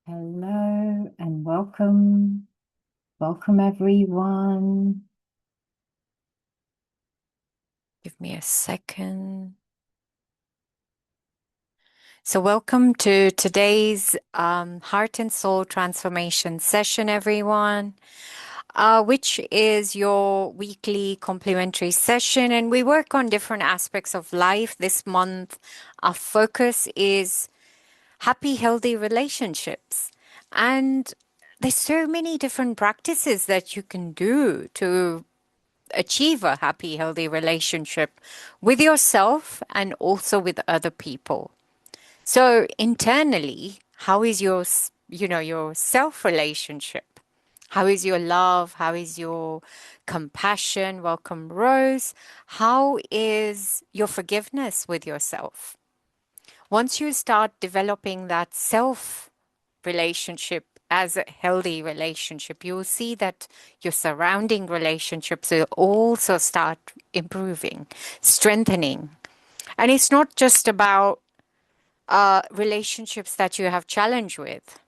Hello and welcome. Welcome, everyone. Give me a second. So, welcome to today's Heart and Soul Transformation session, everyone, which is your weekly complementary session. And we work on different aspects of life. This month, our focus is happy, healthy relationships. And there's so many different practices that you can do to achieve a happy, healthy relationship with yourself and also with other people. So internally, how is your self relationship? How is your love? How is your compassion? Welcome, Rose. How is your forgiveness with yourself? Once you start developing that self relationship as a healthy relationship, you will see that your surrounding relationships will also start improving, strengthening. And it's not just about relationships that you have challenge with.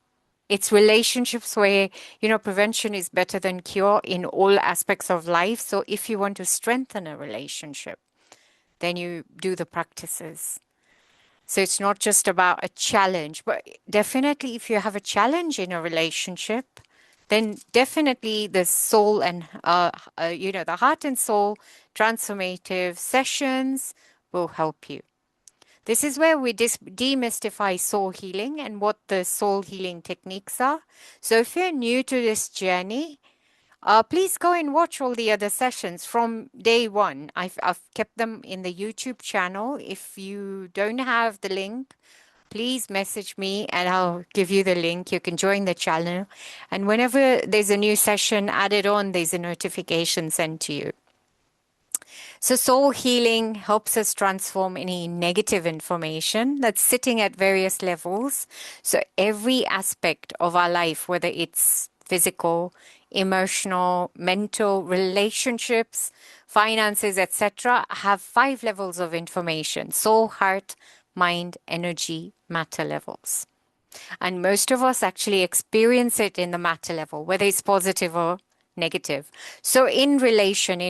It's relationships where, prevention is better than cure in all aspects of life. So if you want to strengthen a relationship, then you do the practices. So it's not just about a challenge, but definitely if you have a challenge in a relationship, then definitely the soul and, the heart and soul transformative sessions will help you. This is where we demystify soul healing and what the soul healing techniques are. So if you're new to this journey, please go and watch all the other sessions from day one. I've kept them in the YouTube channel. If you don't have the link, please message me and I'll give you the link. You can join the channel. And whenever there's a new session added on, there's a notification sent to you. So, soul healing helps us transform any negative information that's sitting at various levels. So, every aspect of our life, whether it's physical, emotional, mental, relationships, finances, etc., have 5 levels of information: soul, heart, mind, energy, matter levels. And most of us actually experience it in the matter level, whether it's positive or negative. So, in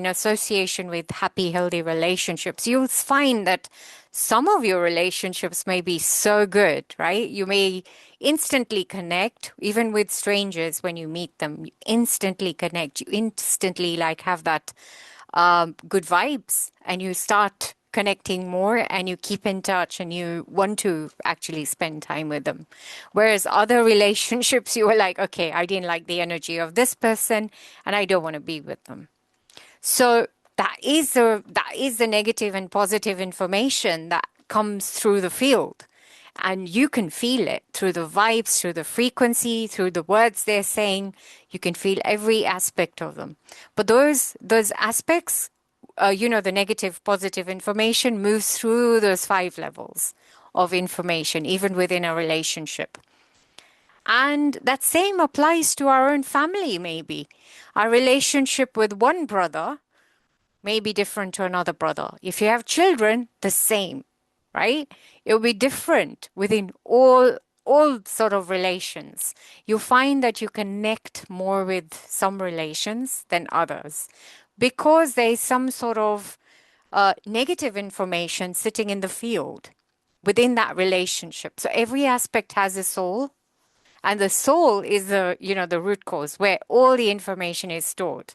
association with happy, healthy relationships, you'll find that some of your relationships may be so good, right? You may instantly connect, even with strangers when you meet them. You instantly connect. You instantly like have that good vibes and you start connecting more and you keep in touch and you want to actually spend time with them. Whereas other relationships, you were like, okay, I didn't like the energy of this person and I don't want to be with them. So that is the negative and positive information that comes through the field. And you can feel it through the vibes, through the frequency, through the words they're saying. You can feel every aspect of them. But those aspects, the negative, positive information moves through those 5 levels of information, even within a relationship. And that same applies to our own family, maybe. Our relationship with one brother may be different to another brother. If you have children, the same, right? It will be different within all sort of relations. You find that you connect more with some relations than others because there is some sort of negative information sitting in the field within that relationship. So every aspect has a soul, and the soul is the root cause where all the information is stored.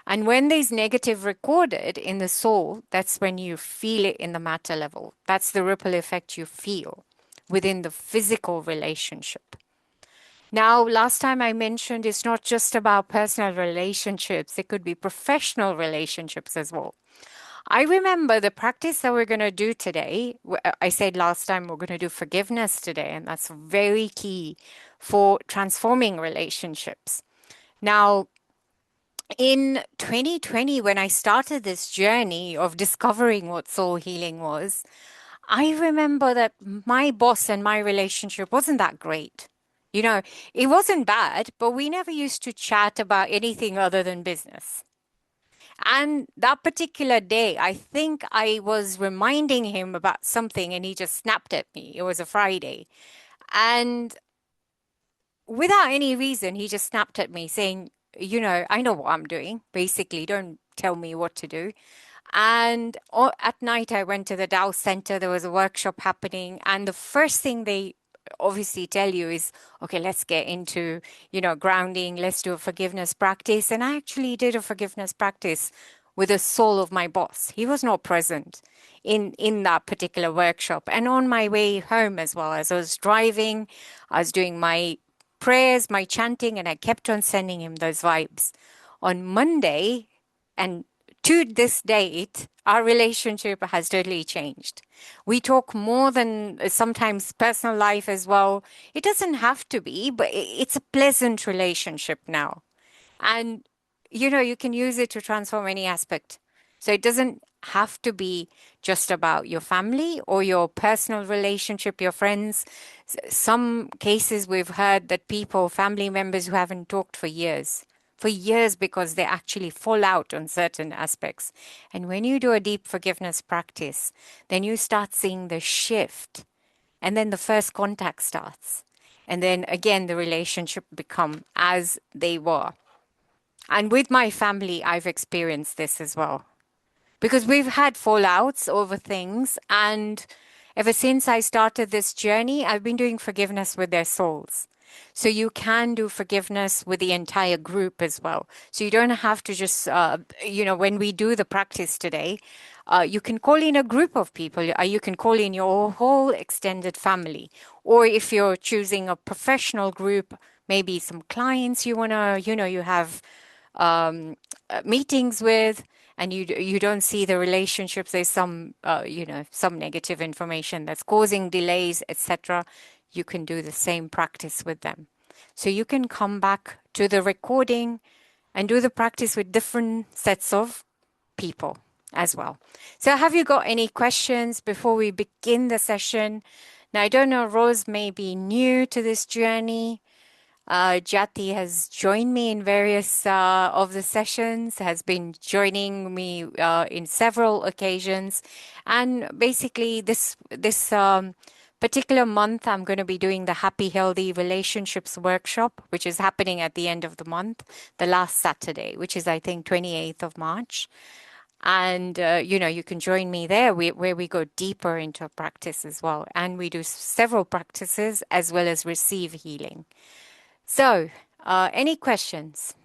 And when there's negative recorded in the soul, that's when you feel it in the matter level. That's the ripple effect you feel within the physical relationship. Now, last time I mentioned it's not just about personal relationships, it could be professional relationships as well. I remember the practice that we're going to do today. I said last time we're going to do forgiveness today, and that's very key for transforming relationships. Now, in 2020, when I started this journey of discovering what soul healing was, I remember that my boss and my relationship wasn't that great. You know, it wasn't bad, but we never used to chat about anything other than business. And that particular day, I think I was reminding him about something and he just snapped at me. It was a Friday. And without any reason, he just snapped at me saying, I know what I'm doing. Basically, don't tell me what to do. And at night, I went to the Dow Center. There was a workshop happening. And the first thing they obviously tell you is, okay, let's get into, grounding. Let's do a forgiveness practice. And I actually did a forgiveness practice with the soul of my boss. He was not present in that particular workshop. And on my way home as well, as I was driving, I was doing my prayers, my chanting, and I kept on sending him those vibes. On Monday, and to this date, our relationship has totally changed. We talk more than sometimes personal life as well. It doesn't have to be, but it's a pleasant relationship now. And, you can use it to transform any aspect. So it doesn't have to be just about your family or your personal relationship, your friends. Some cases we've heard that people, family members who haven't talked for years because they actually fall out on certain aspects. And when you do a deep forgiveness practice, then you start seeing the shift. And then the first contact starts. And then again, the relationship become as they were. And with my family, I've experienced this as well. Because we've had fallouts over things. And ever since I started this journey, I've been doing forgiveness with their souls. So you can do forgiveness with the entire group as well. So you don't have to just, when we do the practice today, you can call in a group of people. You can call in your whole extended family. Or if you're choosing a professional group, maybe some clients you want to, you have meetings with, and you don't see the relationships, there's some some negative information that's causing delays, etc. You can do the same practice with them. So you can come back to the recording and do the practice with different sets of people as well. So have you got any questions before we begin the session? Now, I don't know, Rose may be new to this journey. Jati has joined me in various of the sessions, has been joining me in several occasions, and basically this particular month I'm going to be doing the Happy Healthy Relationships workshop, which is happening at the end of the month, the last Saturday, which is I think 28th of March. And you can join me there where we go deeper into practice as well, and we do several practices as well as receive healing. So, any questions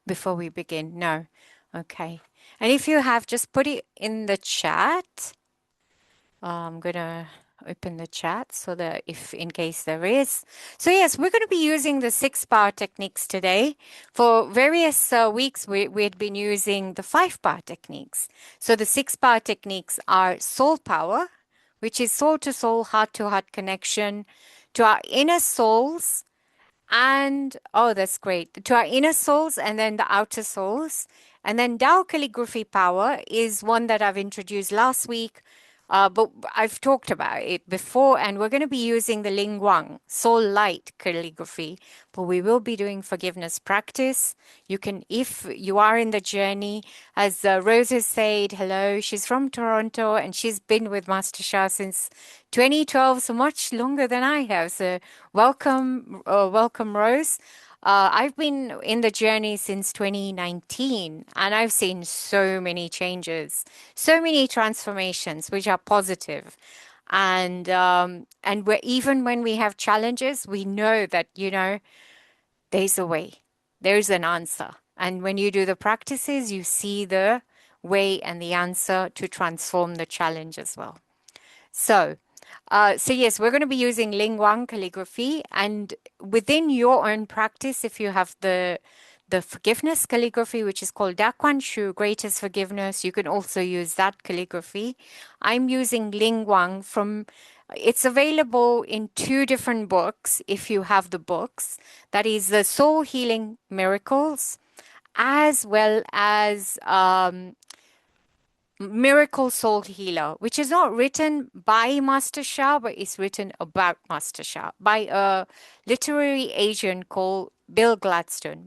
before we begin? No. Okay. And if you have, just put it in the chat. I'm going to open the chat so that if in case there is. So yes, we're going to be using the 6 power techniques today. For various weeks, we had been using the 5 power techniques. So the 6 power techniques are soul power, which is soul to soul, heart to heart connection to our inner souls. And oh, that's great. To our inner souls and then the outer souls. And then Tao calligraphy power is one that I've introduced last week, but I've talked about it before, and we're going to be using the Ling Wang soul light calligraphy, but we will be doing forgiveness practice. You can, if you are in the journey, as Rose has said, hello, she's from Toronto and she's been with Master Shah since 2012, so much longer than I have. So welcome, welcome, Rose. I've been in the journey since 2019, and I've seen so many changes, so many transformations, which are positive. And even when we have challenges, we know that, there's a way, there's an answer. And when you do the practices, you see the way and the answer to transform the challenge as well. So yes, we're going to be using Ling Wang calligraphy, and within your own practice, if you have the forgiveness calligraphy, which is called Da Quan Shu, Greatest Forgiveness, you can also use that calligraphy. I'm using Ling Wang from. It's available in 2 different books if you have the books. That is the Soul Healing Miracles, as well as Miracle Soul Healer, which is not written by Master Shah, but it's written about Master Shah by a literary agent called William Gladstone,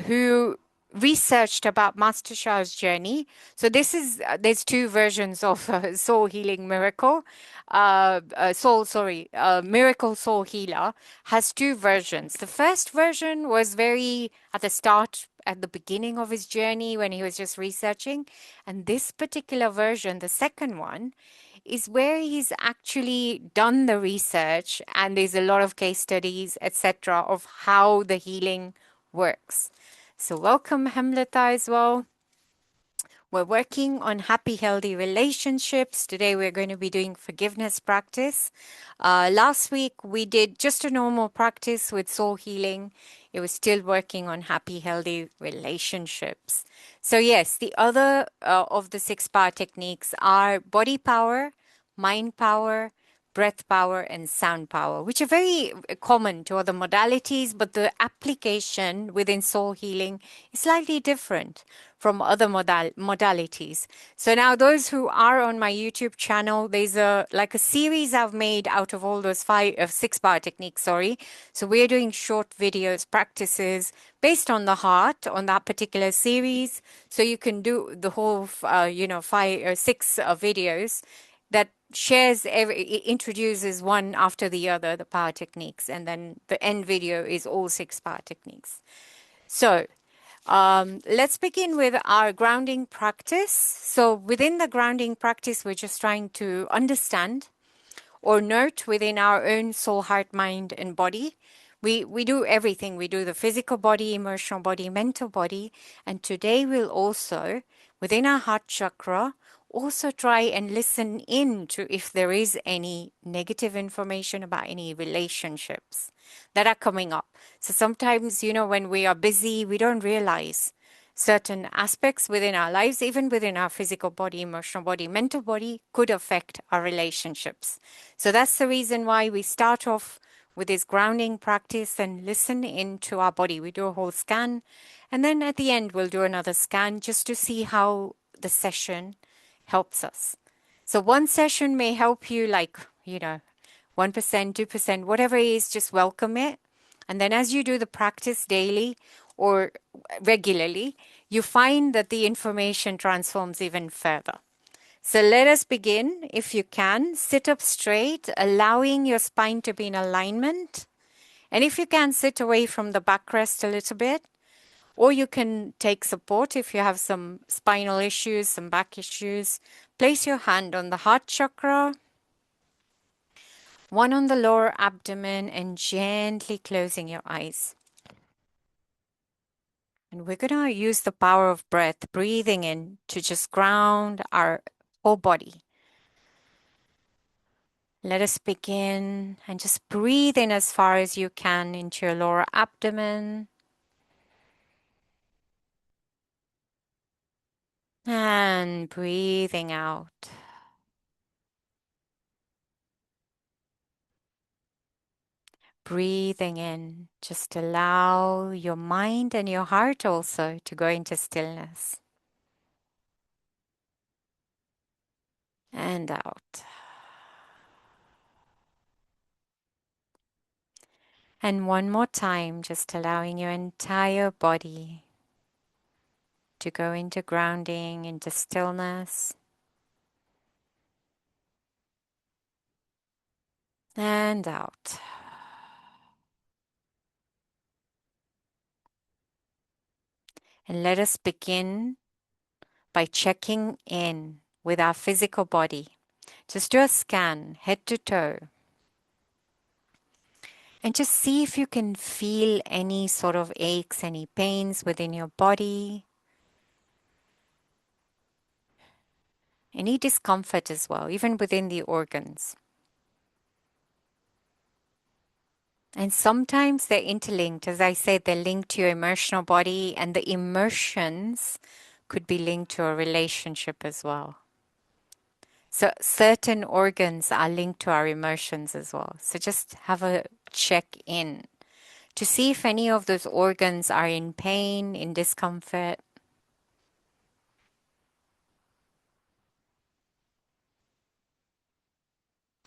who researched about Master Sha's journey. So this is there's two versions of Soul Healing Miracle. Miracle Soul Healer has two versions. The first version was very at the start, at the beginning of his journey when he was just researching, and this particular version, the second one, is where he's actually done the research and there's a lot of case studies, etc., of how the healing works. So, welcome, Hamleta, as well. We're working on happy, healthy relationships. Today, we're going to be doing forgiveness practice. Last week, we did just a normal practice with soul healing. It was still working on happy, healthy relationships. So, yes, the other of the 6 power techniques are body power, mind power, breath power, and sound power, which are very common to other modalities, but the application within soul healing is slightly different from other modalities. So now those who are on my YouTube channel, there's a series I've made out of all those 6 power techniques, sorry. So we're doing short videos, practices based on the heart on that particular series. So you can do the whole, 6 videos that introduces one after the other, the power techniques, and then the end video is all 6 power techniques. So let's begin with our grounding practice. So within the grounding practice, we're just trying to understand or note within our own soul, heart, mind, and body. We do everything. We do the physical body, emotional body, mental body. And today we'll also, within our heart chakra, also try and listen in to if there is any negative information about any relationships that are coming up. So sometimes, when we are busy, we don't realize certain aspects within our lives, even within our physical body, emotional body, mental body, could affect our relationships. So that's the reason why we start off with this grounding practice and listen into our body. We do a whole scan, and then at the end, we'll do another scan just to see how the session helps us. So one session may help you, 1%, 2%, whatever it is, just welcome it. And then as you do the practice daily or regularly, you find that the information transforms even further. So let us begin. If you can, sit up straight, allowing your spine to be in alignment. And if you can, sit away from the backrest a little bit. Or you can take support if you have some spinal issues, some back issues. Place your hand on the heart chakra, one on the lower abdomen, and gently closing your eyes. And we're going to use the power of breath, breathing in to just ground our whole body. Let us begin and just breathe in as far as you can into your lower abdomen. And breathing out. Breathing in. Just allow your mind and your heart also to go into stillness. And out. And one more time, just allowing your entire body to go into grounding, into stillness. And out. And let us begin by checking in with our physical body. Just do a scan, head to toe. And just see if you can feel any sort of aches, any pains within your body. Any discomfort as well, even within the organs. And sometimes they're interlinked. As I said, they're linked to your emotional body, and the emotions could be linked to a relationship as well. So certain organs are linked to our emotions as well. So just have a check in to see if any of those organs are in pain, in discomfort.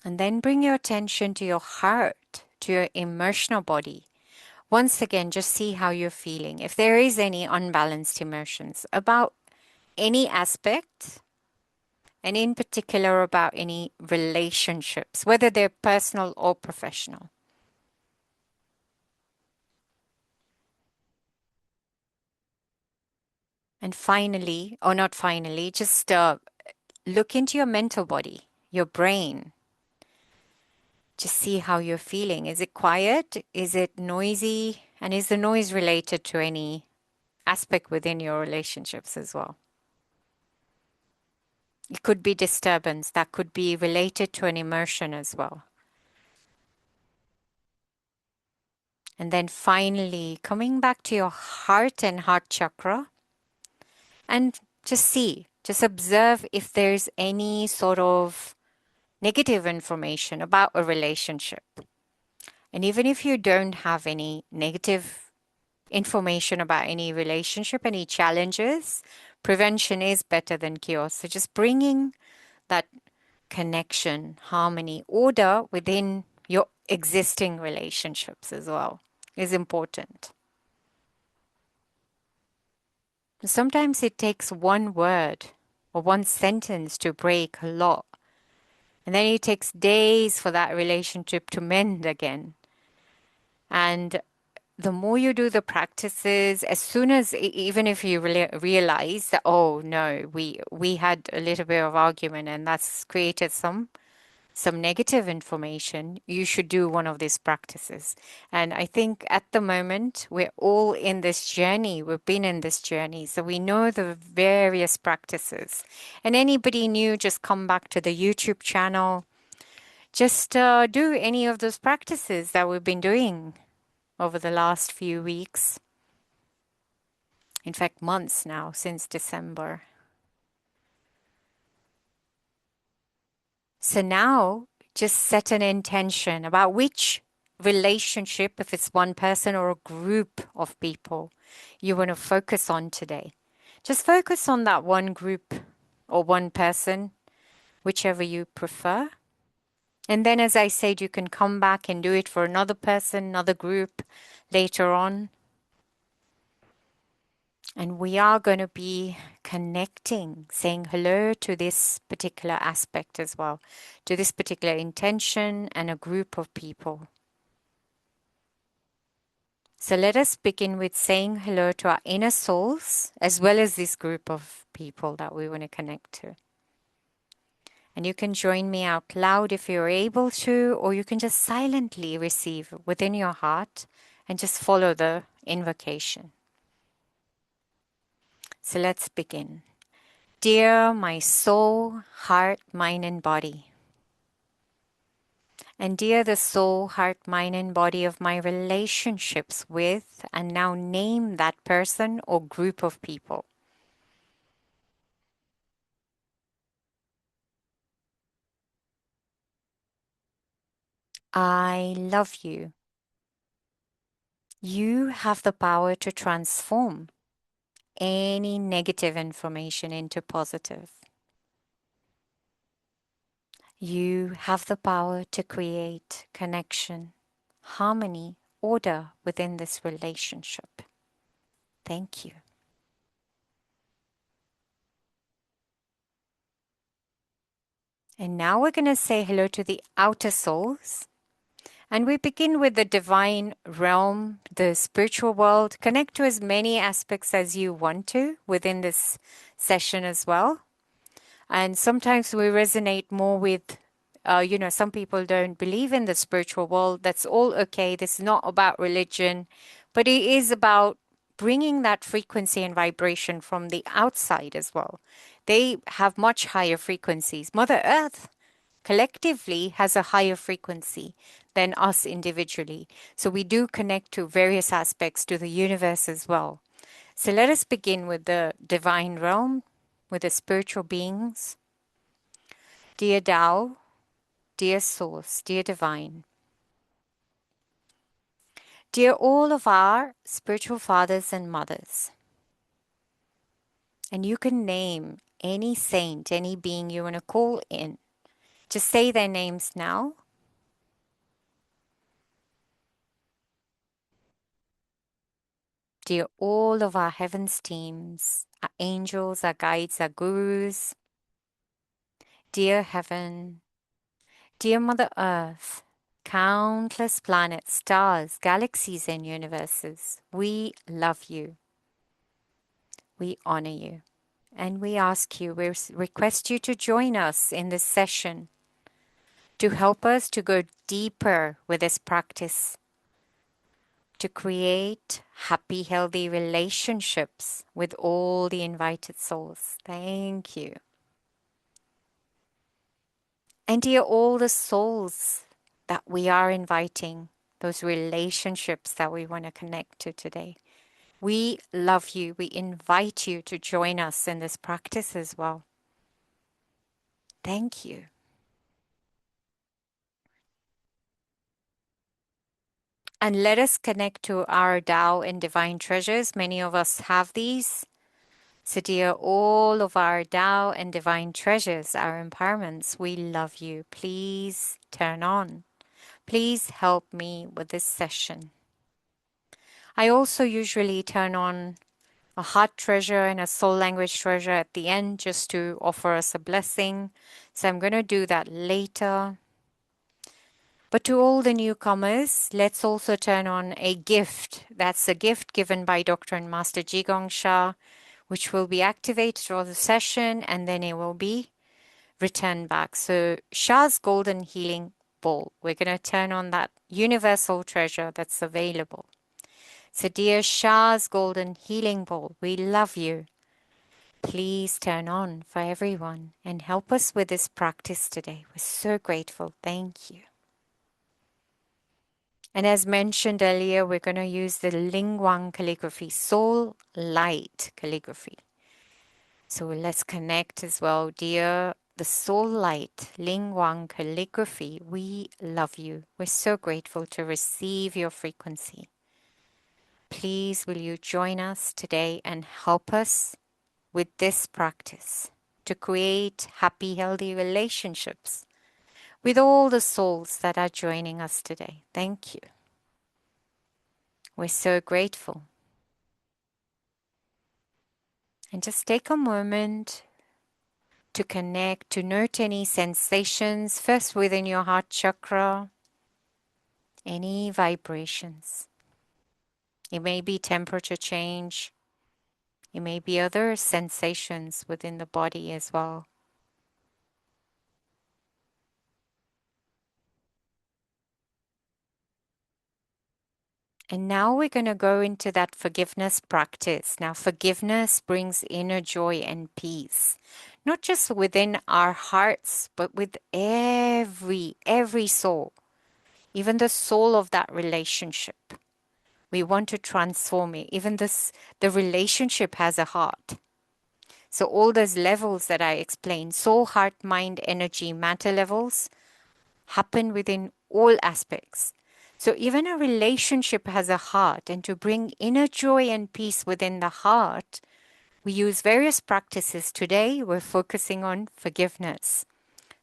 And then bring your attention to your heart, to your emotional body. Once again, just see how you're feeling. If there is any unbalanced emotions about any aspect, and in particular about any relationships, whether they're personal or professional. And finally, or not finally, just look into your mental body, your brain. Just see how you're feeling. Is it quiet? Is it noisy? And is the noise related to any aspect within your relationships as well? It could be disturbance that could be related to an emotion as well. And then finally, coming back to your heart and heart chakra, and just observe if there's any sort of negative information about a relationship. And even if you don't have any negative information about any relationship, any challenges, prevention is better than cure. So just bringing that connection, harmony, order within your existing relationships as well is important. Sometimes it takes one word or one sentence to break a lot. And then it takes days for that relationship to mend again. And the more you do the practices, as soon as, even if you realize that, oh no, we had a little bit of argument and that's created some negative information, you should do one of these practices. And I think at the moment, we're all in this journey. We've been in this journey. So we know the various practices. And anybody new, just come back to the YouTube channel. Just do any of those practices that we've been doing over the last few weeks. In fact, months now, since December. So now just set an intention about which relationship, if it's one person or a group of people, you want to focus on today. Just focus on that one group or one person, whichever you prefer. And then, as I said, you can come back and do it for another person, another group later on. And we are going to be connecting, saying hello to this particular aspect as well, to this particular intention and a group of people. So let us begin with saying hello to our inner souls, as well as this group of people that we want to connect to. And you can join me out loud if you're able to, or you can just silently receive within your heart and just follow the invocation. So let's begin. Dear my soul, heart, mind, and body. And dear the soul, heart, mind, and body of my relationships with, and now name that person or group of people. I love you. You have the power to transform any negative information into positive. You have the power to create connection, harmony, order within this relationship. Thank you. And now we're going to say hello to the outer souls. And we begin with the divine realm, the spiritual world. Connect to as many aspects as you want to within this session as well. And sometimes we resonate more with, some people don't believe in the spiritual world. That's all okay. This is not about religion, but it is about bringing that frequency and vibration from the outside as well. They have much higher frequencies. Mother Earth collectively has a higher frequency than us individually. So we do connect to various aspects to the universe as well. So let us begin with the divine realm, with the spiritual beings. Dear Tao, dear Source, dear Divine, dear all of our spiritual fathers and mothers. And you can name any saint, any being you want to call in. Just say their names now. dear all of our heavens teams, our angels, our guides, our gurus, dear heaven, dear Mother Earth, countless planets, stars, galaxies, and universes, we love you. We honor you. And we ask you, we request you to join us in this session to help us to go deeper with this practice, to create happy, healthy relationships with all the invited souls. Thank you. And dear all the souls that we are inviting, those relationships that we want to connect to today. We love you. We invite you to join us in this practice as well. Thank you. And let us connect to our Tao and divine treasures. Many of us have these. So dear all of our Tao and divine treasures, our empowerments, we love you. Please turn on. Please help me with this session. I also usually turn on a heart treasure and a soul language treasure at the end just to offer us a blessing. So I'm going to do that later. But to all the newcomers, let's also turn on a gift. That's a gift given by Dr. and Master Jigong Sha, which will be activated through the session and then it will be returned back. So Sha's Golden Healing Ball. We're going to turn on that universal treasure that's available. So dear Sha's Golden Healing Ball, we love you. Please turn on for everyone and help us with this practice today. We're so grateful. Thank you. And as mentioned earlier, we're going to use the Ling Wang calligraphy, soul light calligraphy. So let's connect as well, dear. The soul light, Ling Wang calligraphy, we love you. We're so grateful to receive your frequency. Please will you join us today and help us with this practice to create happy, healthy relationships with all the souls that are joining us today. Thank you. We're so grateful. And just take a moment to connect, to note any sensations, first within your heart chakra, any vibrations. It may be temperature change. It may be other sensations within the body as well. And now we're going to go into that forgiveness practice. Now, forgiveness brings inner joy and peace, not just within our hearts, but with every soul, even the soul of that relationship. We want to transform it. Even the relationship has a heart. So all those levels that I explained, soul, heart, mind, energy, matter levels, happen within all aspects. So even a relationship has a heart, and to bring inner joy and peace within the heart, we use various practices. Today, we're focusing on forgiveness.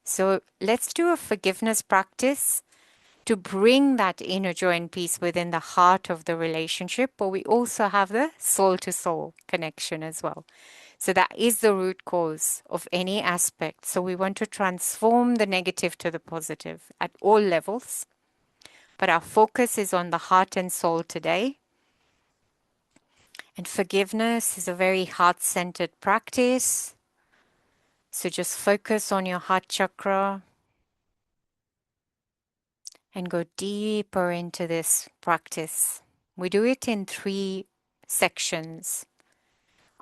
So let's do a forgiveness practice to bring that inner joy and peace within the heart of the relationship, but we also have the soul-to-soul connection as well. So that is the root cause of any aspect. So we want to transform the negative to the positive at all levels. But our focus is on the heart and soul today. And forgiveness is a very heart-centered practice. So just focus on your heart chakra and go deeper into this practice. We do it in 3 sections.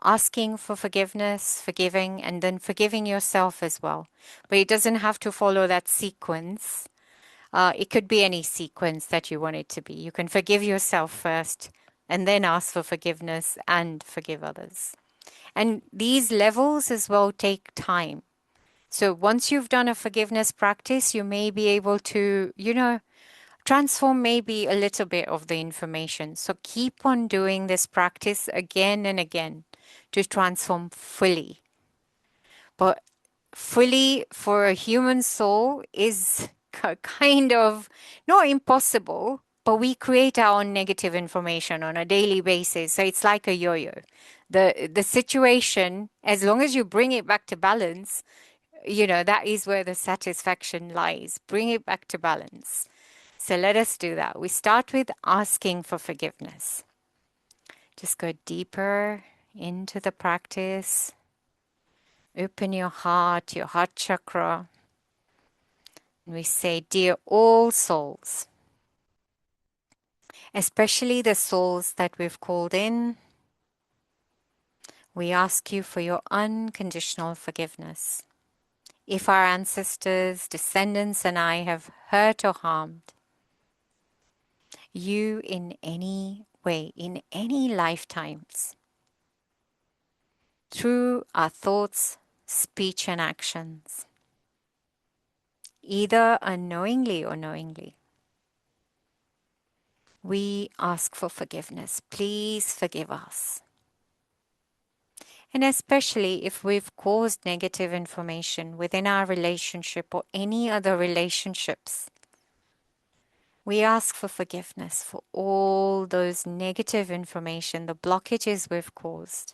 Asking for forgiveness, forgiving, and then forgiving yourself as well. But it doesn't have to follow that sequence. It could be any sequence that you want it to be. You can forgive yourself first and then ask for forgiveness and forgive others. And these levels as well take time. So once you've done a forgiveness practice, you may be able to, transform maybe a little bit of the information. So keep on doing this practice again and again to transform fully. But fully for a human soul is kind of not impossible, But we create our own negative information on a daily basis. So it's like a yo-yo. The situation, as long as you bring it back to balance, that is where the satisfaction lies. Bring it back to balance. So let us do that. We start with asking for forgiveness. Just go deeper into the practice. Open your heart chakra. And we say, Dear all souls, especially the souls that we've called in, we ask you for your unconditional forgiveness. If our ancestors, descendants, and I have hurt or harmed you in any way, in any lifetimes, through our thoughts, speech, and actions, either unknowingly or knowingly, we ask for forgiveness. Please forgive us. And especially if we've caused negative information within our relationship or any other relationships, we ask for forgiveness for all those negative information, the blockages we've caused.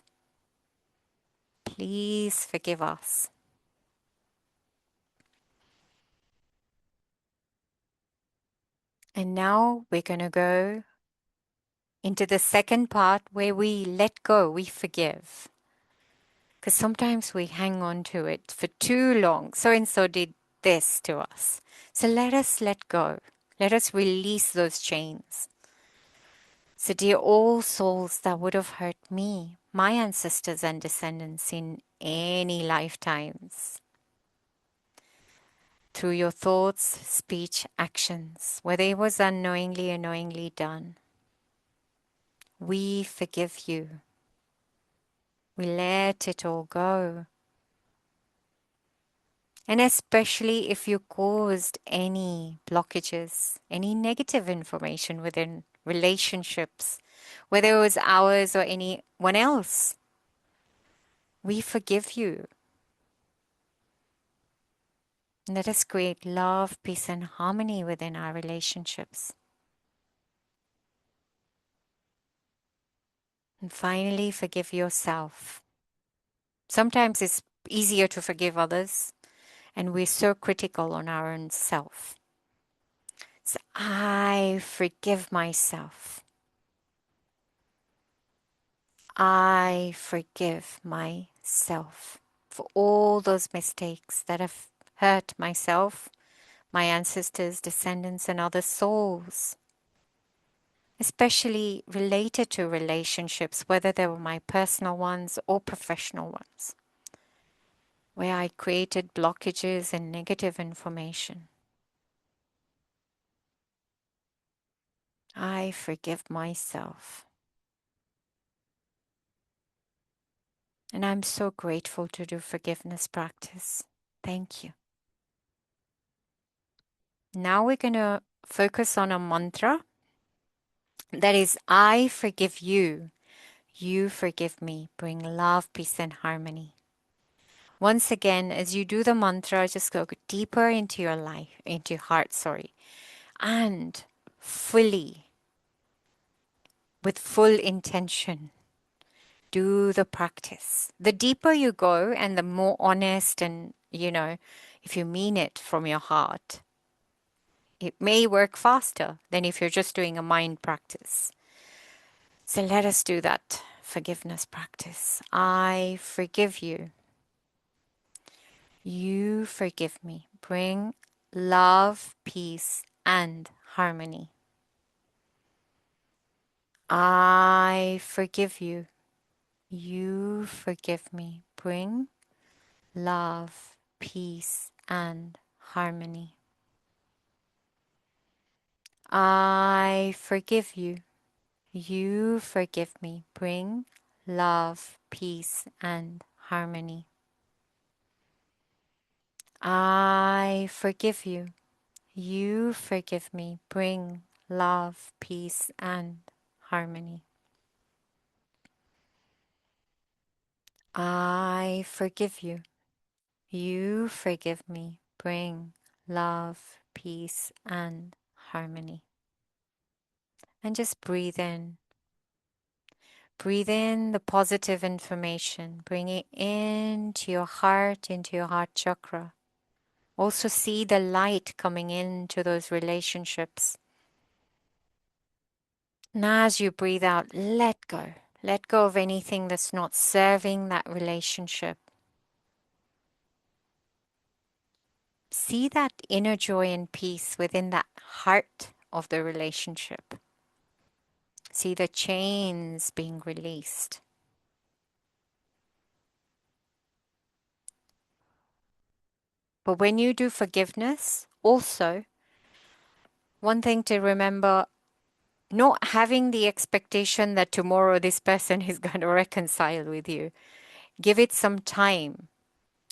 Please forgive us. And now we're going to go into the second part where we let go, we forgive. Because sometimes we hang on to it for too long. So and so did this to us. So let us let go. Let us release those chains. So, dear all souls that would have hurt me, my ancestors and descendants in any lifetimes, through your thoughts, speech, actions, whether it was unknowingly or knowingly done, we forgive you. We let it all go. And especially if you caused any blockages, any negative information within relationships, whether it was ours or anyone else, we forgive you. And let us create love, peace, and harmony within our relationships. And finally, forgive yourself. Sometimes it's easier to forgive others, and we're so critical on our own self. So I forgive myself. I forgive myself for all those mistakes that have hurt myself, my ancestors, descendants, and other souls, especially related to relationships, whether they were my personal ones or professional ones, where I created blockages and negative information. I forgive myself. And I'm so grateful to do forgiveness practice. Thank you. Now we're going to focus on a mantra that is, I forgive you. You forgive me. Bring love, peace, and harmony. Once again, as you do the mantra, just go deeper into your life, into your heart, and fully, with full intention, do the practice. The deeper you go and the more honest and, if you mean it from your heart, it may work faster than if you're just doing a mind practice. So let us do that forgiveness practice. I forgive you. You forgive me. Bring love, peace, and harmony. I forgive you. You forgive me. Bring love, peace, and harmony. I forgive you. You forgive me. Bring love, peace, and harmony. I forgive you. You forgive me. Bring love, peace, and harmony. I forgive you. You forgive me. Bring love, peace, and harmony. And just breathe in. Breathe in the positive information. Bring it into your heart chakra. Also see the light coming into those relationships. And as you breathe out, let go. Let go of anything that's not serving that relationship. See that inner joy and peace within that heart of the relationship. See the chains being released. But when you do forgiveness, also, one thing to remember, not having the expectation that tomorrow this person is going to reconcile with you. Give it some time.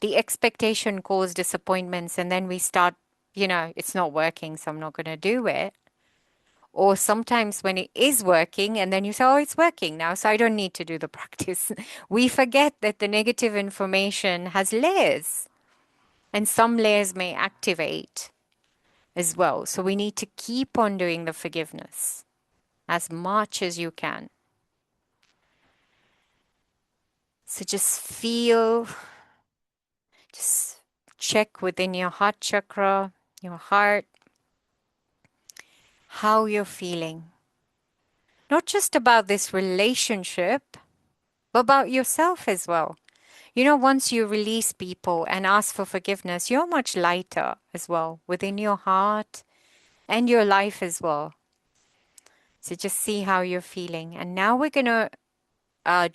The expectation causes disappointments, and then we start, it's not working, so I'm not going to do it. Or sometimes when it is working, and then you say, oh, it's working now, so I don't need to do the practice. We forget that the negative information has layers, and some layers may activate as well. So we need to keep on doing the forgiveness as much as you can. So just check within your heart chakra, your heart, how you're feeling. Not just about this relationship, but about yourself as well. Once you release people and ask for forgiveness, you're much lighter as well within your heart and your life as well. So just see how you're feeling. And now we're going to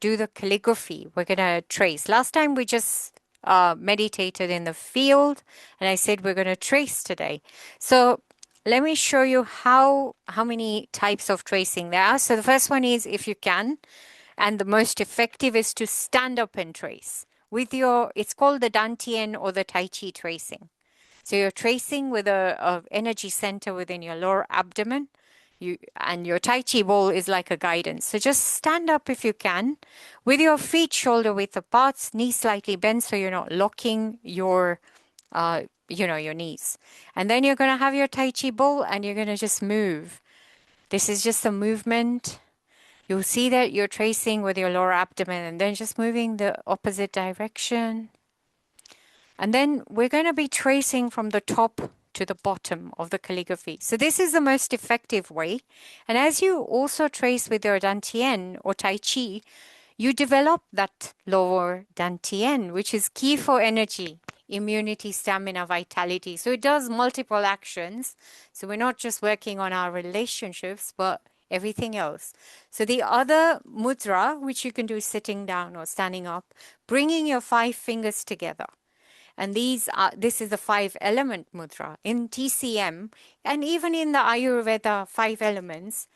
do the calligraphy. We're going to trace. Last time we just meditated in the field, and I said we're going to trace today. So let me show you how many types of tracing there are. So the first one is if you can, and the most effective is to stand up and trace with it's called the Dantian or the Tai Chi tracing. So you're tracing with a energy center within your lower abdomen. And your Tai Chi ball is like a guidance. So just stand up if you can, with your feet shoulder width apart, knees slightly bent so you're not locking your your knees. And then you're going to have your Tai Chi ball and you're going to just move. This is just a movement. You'll see that you're tracing with your lower abdomen and then just moving the opposite direction. And then we're going to be tracing from the top to the bottom of the calligraphy. So this is the most effective way. And as you also trace with your Dantian or Tai Chi, you develop that lower Dantian, which is key for energy, immunity, stamina, vitality. So it does multiple actions. So we're not just working on our relationships, but everything else. So the other mudra, which you can do sitting down or standing up, bringing your 5 fingers together. And this is the 5 element mudra. In TCM, and even in the Ayurveda 5 elements,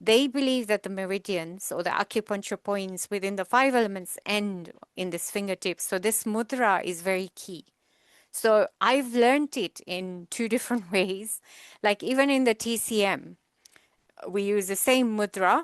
they believe that the meridians or the acupuncture points within the 5 elements end in this fingertips. So this mudra is very key. So I've learned it in 2 different ways. Like even in the TCM, we use the same mudra.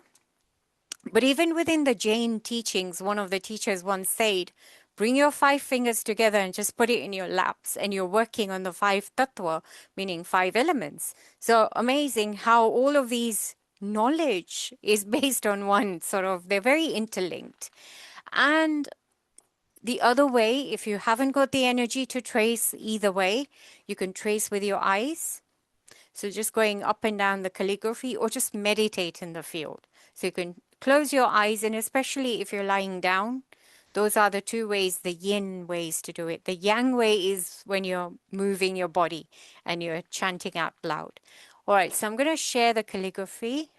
But even within the Jain teachings, one of the teachers once said, bring your 5 fingers together and just put it in your laps, and you're working on the 5 tattva, meaning 5 elements. So amazing how all of these knowledge is based on one sort of, they're very interlinked. And the other way, if you haven't got the energy to trace either way, you can trace with your eyes. So just going up and down the calligraphy, or just meditate in the field. So you can close your eyes, and especially if you're lying down, those are the 2 ways, the yin ways to do it. The yang way is when you're moving your body and you're chanting out loud. All right, so I'm going to share the calligraphy.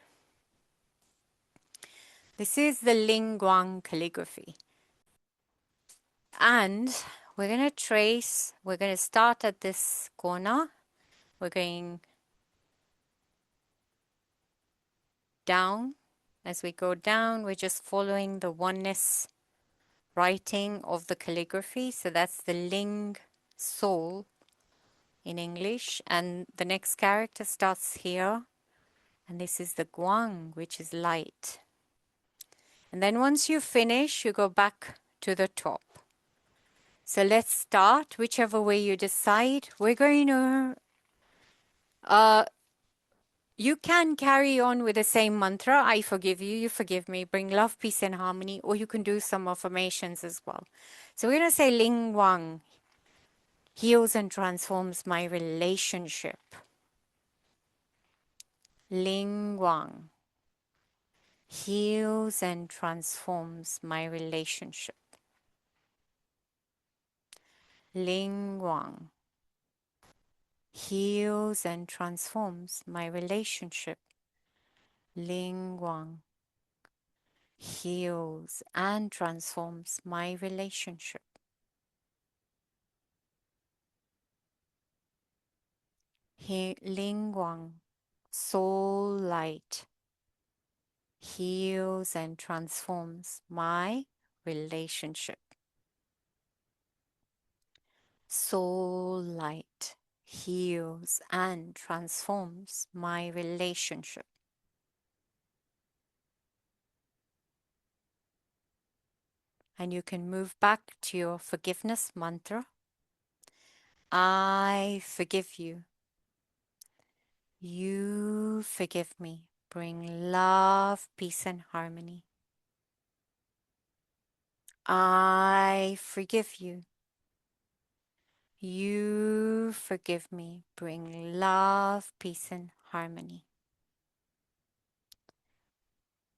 This is the Ling Guang calligraphy. And we're going to trace, we're going to start at this corner. We're going down. As we go down, we're just following the oneness writing of the calligraphy. So that's the Ling soul in English. And the next character starts here. And this is the Guang, which is light. And then once you finish, you go back to the top. So let's start, whichever way you decide. We're going to You can carry on with the same mantra, I forgive you, you forgive me, bring love, peace, and harmony, or you can do some affirmations as well. So we're going to say Ling Wang heals and transforms my relationship. Ling Wang heals and transforms my relationship. Ling Wang heals and transforms my relationship. Ling Wang heals and transforms my relationship. Ling Wang, soul light, heals and transforms my relationship. Soul light heals and transforms my relationship. And you can move back to your forgiveness mantra. I forgive you. You forgive me. Bring love, peace, and harmony. I forgive you. You forgive me. Bring love, peace, and harmony.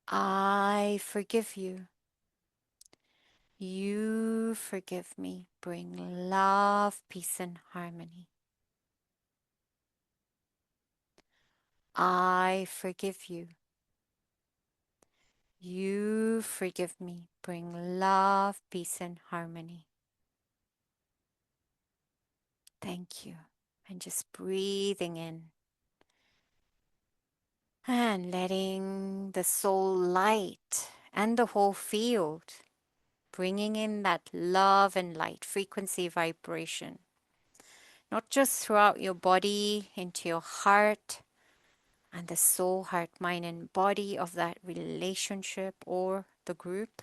I forgive you. You forgive me. Bring love, peace, and harmony. I forgive you. You forgive me. Bring love, peace, and harmony. Thank you. And just breathing in and letting the soul light and the whole field, bringing in that love and light frequency vibration, not just throughout your body, into your heart and the soul, heart, mind, and body of that relationship or the group.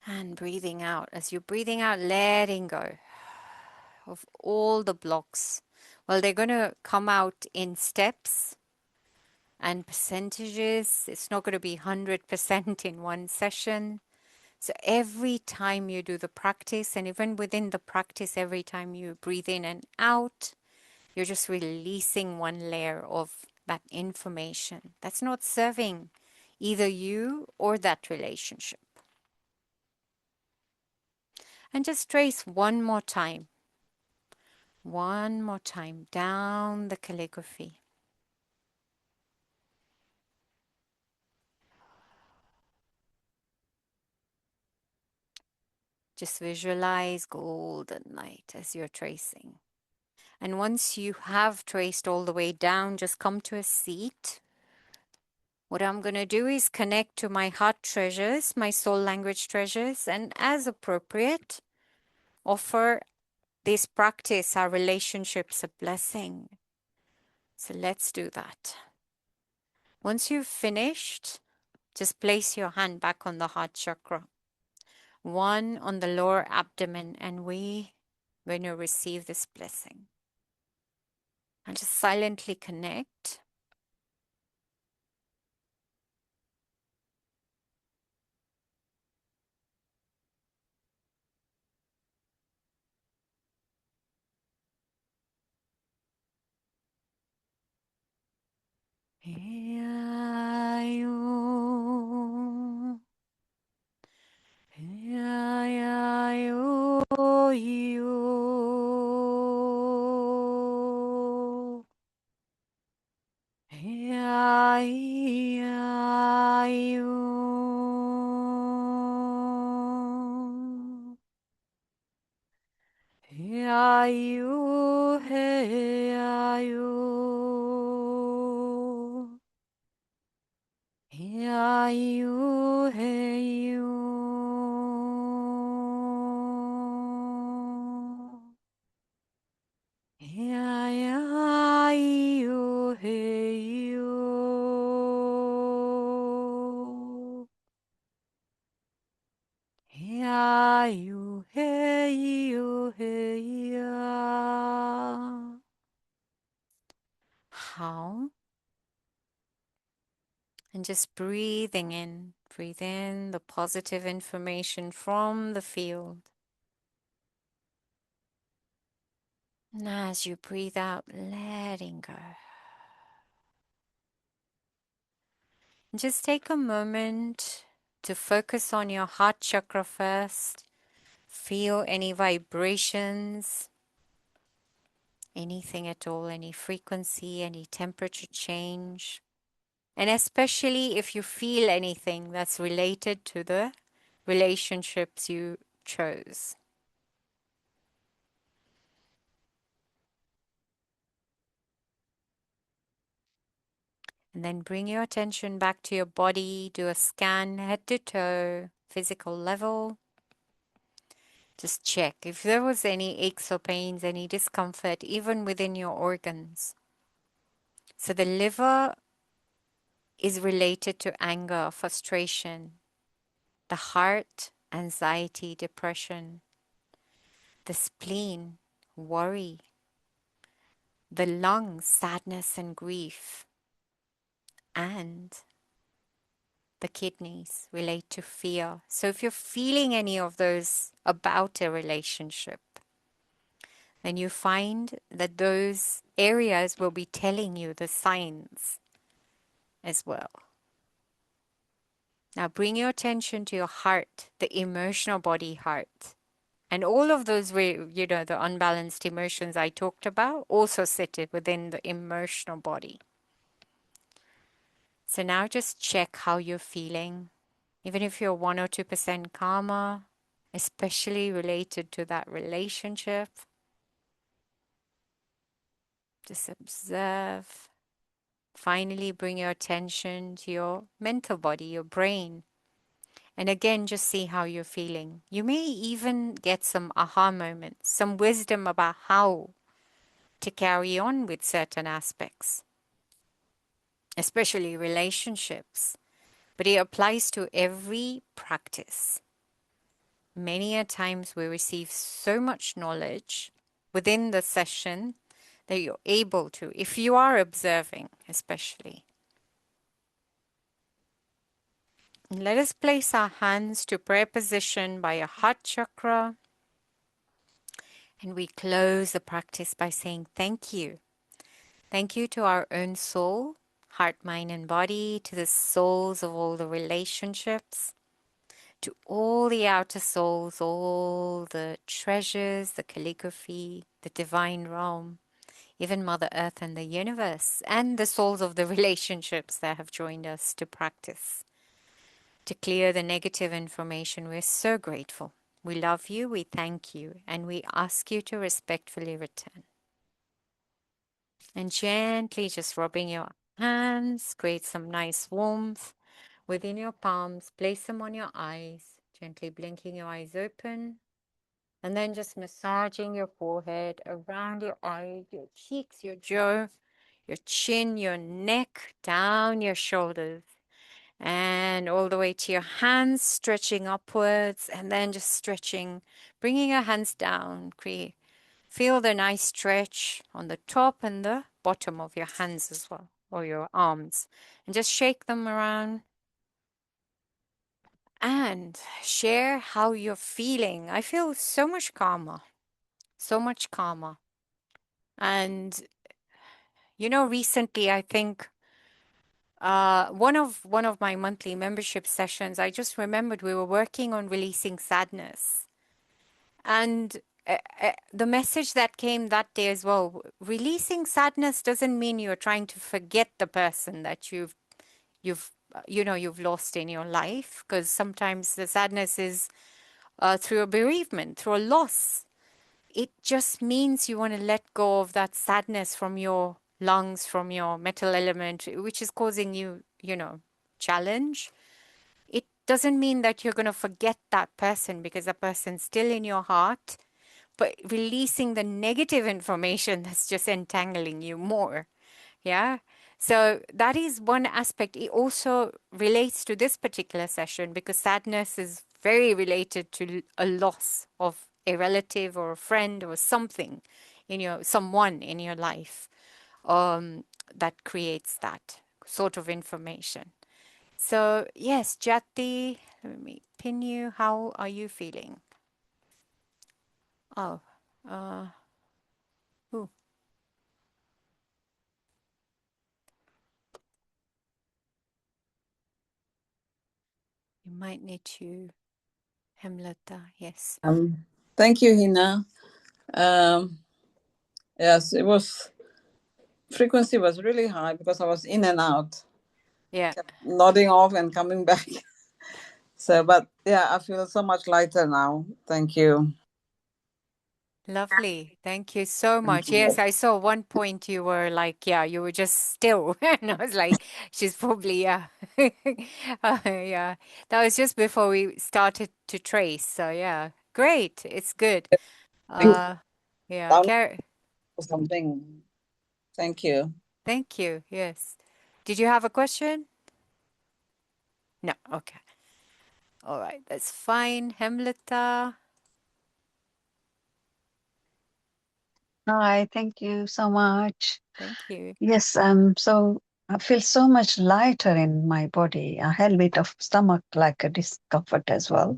And breathing out. As you're breathing out, letting go of all the blocks. Well, they're going to come out in steps and percentages. It's not going to be 100% in one session. So every time you do the practice, and even within the practice, every time you breathe in and out, you're just releasing one layer of that information that's not serving either you or that relationship. And just trace one more time down the calligraphy. Just visualize golden light as you're tracing. And once you have traced all the way down, just come to a seat. What I'm going to do is connect to my heart treasures, my soul language treasures, and as appropriate, offer this practice, our relationships, a blessing. So let's do that. Once you've finished, just place your hand back on the heart chakra, one on the lower abdomen, and we're going to receive this blessing. And just silently connect. how. And just breathing in. Breathe in the positive information from the field. And as you breathe out, letting go. And just take a moment to focus on your heart chakra first. Feel any vibrations, anything at all, any frequency, any temperature change. And especially if you feel anything that's related to the relationships you chose. And then bring your attention back to your body. Do a scan head to toe, physical level. Just check if there was any aches or pains, any discomfort, even within your organs. So the liver is related to anger, frustration. The heart, anxiety, depression. The spleen, worry. The lungs, sadness and grief. And the kidneys relate to fear. So if you're feeling any of those about a relationship, then you find that those areas will be telling you the signs as well. Now bring your attention to your heart, the emotional body heart. And all of those, the unbalanced emotions I talked about also sit within the emotional body. So now just check how you're feeling. Even if you're 1 or 2% calmer, especially related to that relationship, just observe. Finally, bring your attention to your mental body, your brain. And again, just see how you're feeling. You may even get some aha moments, some wisdom about how to carry on with certain aspects, especially relationships. But it applies to every practice. Many a times we receive so much knowledge within the session that you're able to, if you are observing especially. Let us place our hands to prayer position by your heart chakra. And we close the practice by saying thank you. Thank you to our own soul, heart, mind, and body, to the souls of all the relationships, to all the outer souls, all the treasures, the calligraphy, the divine realm, even Mother Earth and the universe, and the souls of the relationships that have joined us to practice, to clear the negative information. We're so grateful. We love you, we thank you, and we ask you to respectfully return. And gently just rubbing your hands, create some nice warmth within your palms. Place them on your eyes, gently blinking your eyes open. And then just massaging your forehead, around your eyes, your cheeks, your jaw, your chin, your neck, down your shoulders, and all the way to your hands, stretching upwards, and then just stretching, bringing your hands down. Feel the nice stretch on the top and the bottom of your hands as well, or your arms, and just shake them around. And share how you're feeling. I feel so much calmer, so much calmer. And recently I think one of my monthly membership sessions, I just remembered we were working on releasing sadness, and the message that came that day as well. Releasing sadness doesn't mean you're trying to forget the person that you've lost in your life, because sometimes the sadness is through a bereavement, through a loss. It just means you want to let go of that sadness from your lungs, from your metal element, which is causing you, challenge. It doesn't mean that you're going to forget that person, because that person's still in your heart, but releasing the negative information that's just entangling you more. Yeah. So that is one aspect. It also relates to this particular session, because sadness is very related to a loss of a relative or a friend or something someone in your life. that creates that sort of information. So yes, Jati, let me pin you. How are you feeling? Oh, uh, ooh, you might need to Hemlata. Yes. Thank you, Hina. Yes, it was frequency was really high because I was in and out, Yeah. kept nodding off and coming back. So, but yeah, I feel so much lighter now. Thank you. Lovely. Thank you so Thank much. Yes, you. I saw one point you were like, yeah, you were just still. And I was like, she's probably, yeah. Yeah. That was just before we started to trace. So yeah, great. It's good. Think Uh, yeah. down for something. Thank you. Thank you. Yes. Did you have a question? No. Okay. All right. That's fine. Hemleta. Hi, thank you so much. Thank you. Yes, so I feel so much lighter in my body. A hell bit of stomach like a discomfort as well.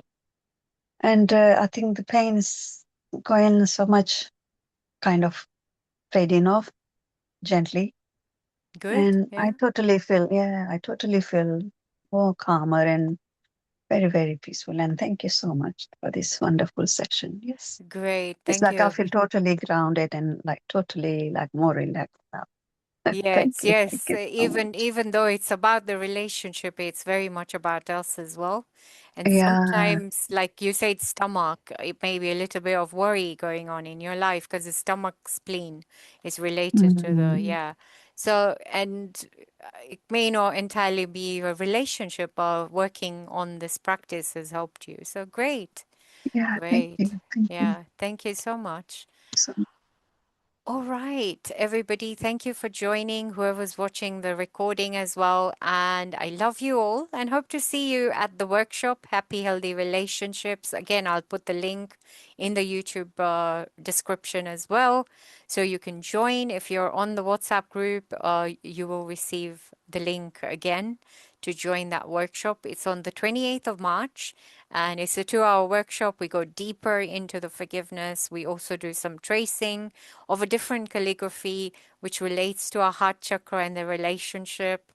And I think the pain is going so much kind of fading off gently. Good. And Yeah. I totally feel more calmer and very, very peaceful. And thank you so much for this wonderful session. Yes. Great. It's Thank like I you. feel totally grounded and like totally like more relaxed now. Yes, Thank you. Thank yes. you so much. Even though it's about the relationship, it's very much about us as well. And Yeah. sometimes, like you said, stomach, it may be a little bit of worry going on in your life because the stomach spleen is related to the, Mm. yeah. So, and it may not entirely be a relationship, but working on this practice has helped you. So great, Yeah, thank great. you. Thank you Yeah, thank you so much. so All right, everybody, thank you for joining, whoever's watching the recording as well. And I love you all and hope to see you at the workshop, Happy Healthy Relationships. Again, I'll put the link in the YouTube description as well. So you can join. If you're on the WhatsApp group, you will receive the link again to join that workshop. It's on the 28th of March. And it's a 2-hour workshop. We go deeper into the forgiveness. We also do some tracing of a different calligraphy which relates to our heart chakra and the relationship.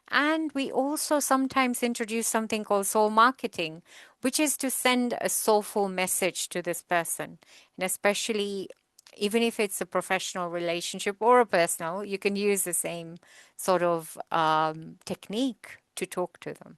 And we also sometimes introduce something called soul marketing, which is to send a soulful message to this person. And especially, even if it's a professional relationship or a personal, you can use the same sort of technique to talk to them.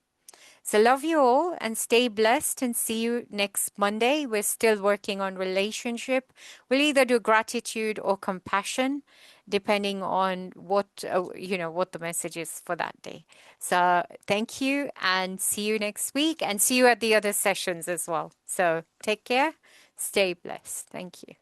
So love you all and stay blessed and see you next Monday. We're still working on relationship. We'll either do gratitude or compassion, depending on what what the message is for that day. So thank you and see you next week and see you at the other sessions as well. So take care, stay blessed. Thank you.